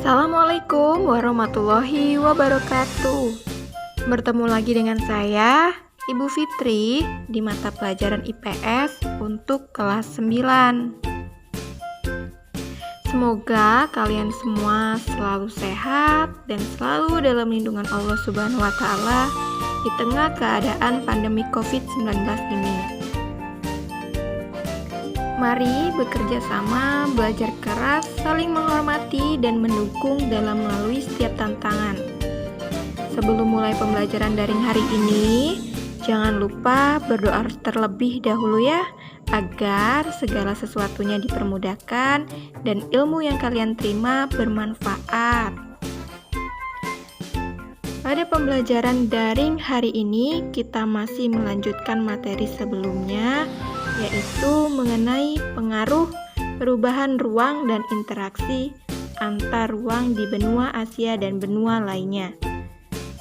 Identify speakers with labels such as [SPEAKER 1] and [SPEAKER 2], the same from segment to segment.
[SPEAKER 1] Assalamualaikum warahmatullahi wabarakatuh. Bertemu lagi dengan saya, Ibu Fitri, di mata pelajaran IPS untuk kelas 9. Semoga kalian semua selalu sehat dan selalu dalam lindungan Allah Subhanahu wa Ta'ala di tengah keadaan pandemi COVID-19 ini. Mari bekerja sama, belajar keras, saling menghormati, dan mendukung dalam melalui setiap tantangan. Sebelum mulai pembelajaran daring hari ini, jangan lupa berdoa terlebih dahulu ya, agar segala sesuatunya dipermudahkan dan ilmu yang kalian terima bermanfaat. Pada pembelajaran daring hari ini, kita masih melanjutkan materi sebelumnya, yaitu mengenai pengaruh perubahan ruang dan interaksi antar ruang di benua Asia dan benua lainnya.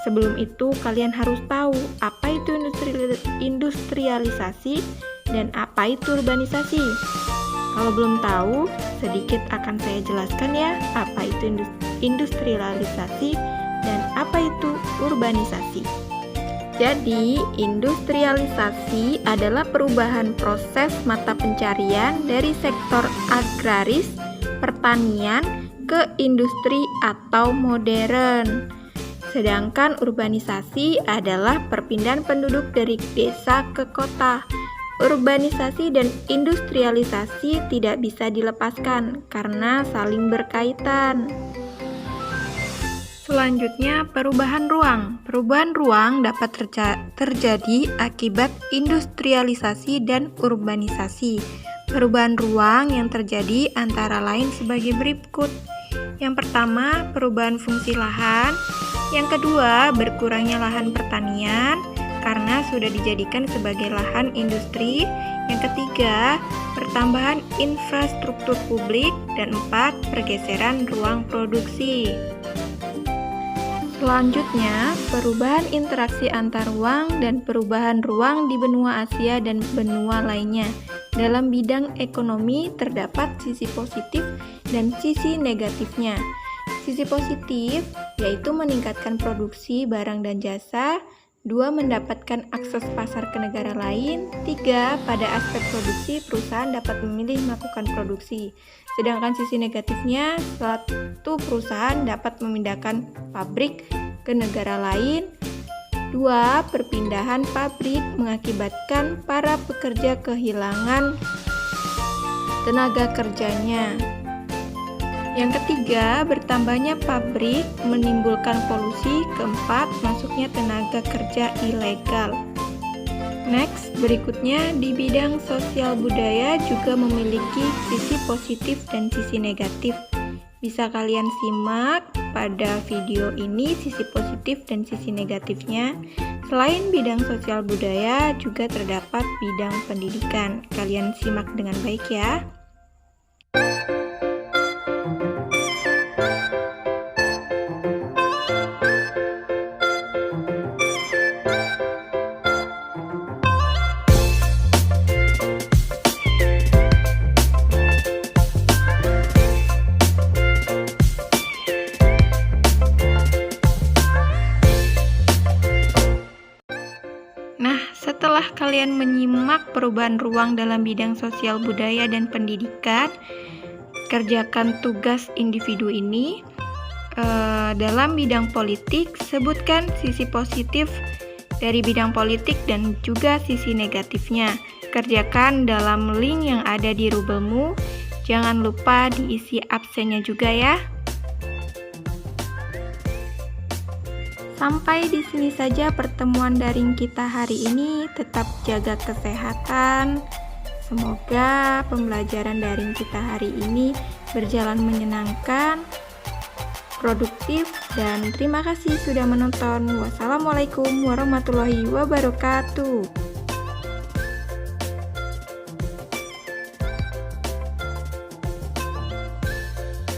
[SPEAKER 1] Sebelum itu, kalian harus tahu apa itu industrialisasi dan apa itu urbanisasi. Kalau belum tahu, sedikit akan saya jelaskan ya, apa itu industrialisasi dan apa itu urbanisasi. Jadi, industrialisasi adalah perubahan proses mata pencarian dari sektor agraris, pertanian, ke industri atau modern. Sedangkan urbanisasi adalah perpindahan penduduk dari desa ke kota. Urbanisasi dan industrialisasi tidak bisa dilepaskan karena saling berkaitan. Selanjutnya, perubahan ruang. Perubahan ruang dapat terjadi akibat industrialisasi dan urbanisasi. Perubahan ruang yang terjadi antara lain sebagai berikut. Yang pertama, perubahan fungsi lahan. Yang kedua, berkurangnya lahan pertanian karena sudah dijadikan sebagai lahan industri. Yang ketiga, pertambahan infrastruktur publik. Dan 4, pergeseran ruang produksi. Selanjutnya, perubahan interaksi antar ruang dan perubahan ruang di benua Asia dan benua lainnya. Dalam bidang ekonomi terdapat sisi positif dan sisi negatifnya. Sisi positif yaitu meningkatkan produksi barang dan jasa. 2. Mendapatkan akses pasar ke negara lain. 3. Pada aspek produksi, perusahaan dapat memilih melakukan produksi. Sedangkan sisi negatifnya, suatu perusahaan dapat memindahkan pabrik ke negara lain. 2. Perpindahan pabrik mengakibatkan para pekerja kehilangan tenaga kerjanya. Yang ketiga, bertambahnya pabrik menimbulkan polusi. Keempat, masuknya tenaga kerja ilegal. Next, berikutnya di bidang sosial budaya juga memiliki sisi positif dan sisi negatif. Bisa kalian simak pada video ini sisi positif dan sisi negatifnya. Selain bidang sosial budaya, juga terdapat bidang pendidikan. Kalian simak dengan baik ya. Setelah kalian menyimak perubahan ruang dalam bidang sosial budaya dan pendidikan, kerjakan tugas individu ini. Dalam bidang politik, sebutkan sisi positif dari bidang politik dan juga sisi negatifnya. Kerjakan dalam link yang ada di rubelmu. Jangan lupa diisi absennya juga ya. Sampai di sini saja pertemuan daring kita hari ini. Tetap jaga kesehatan. Semoga pembelajaran daring kita hari ini berjalan menyenangkan, produktif, dan terima kasih sudah menonton. Wassalamualaikum warahmatullahi wabarakatuh.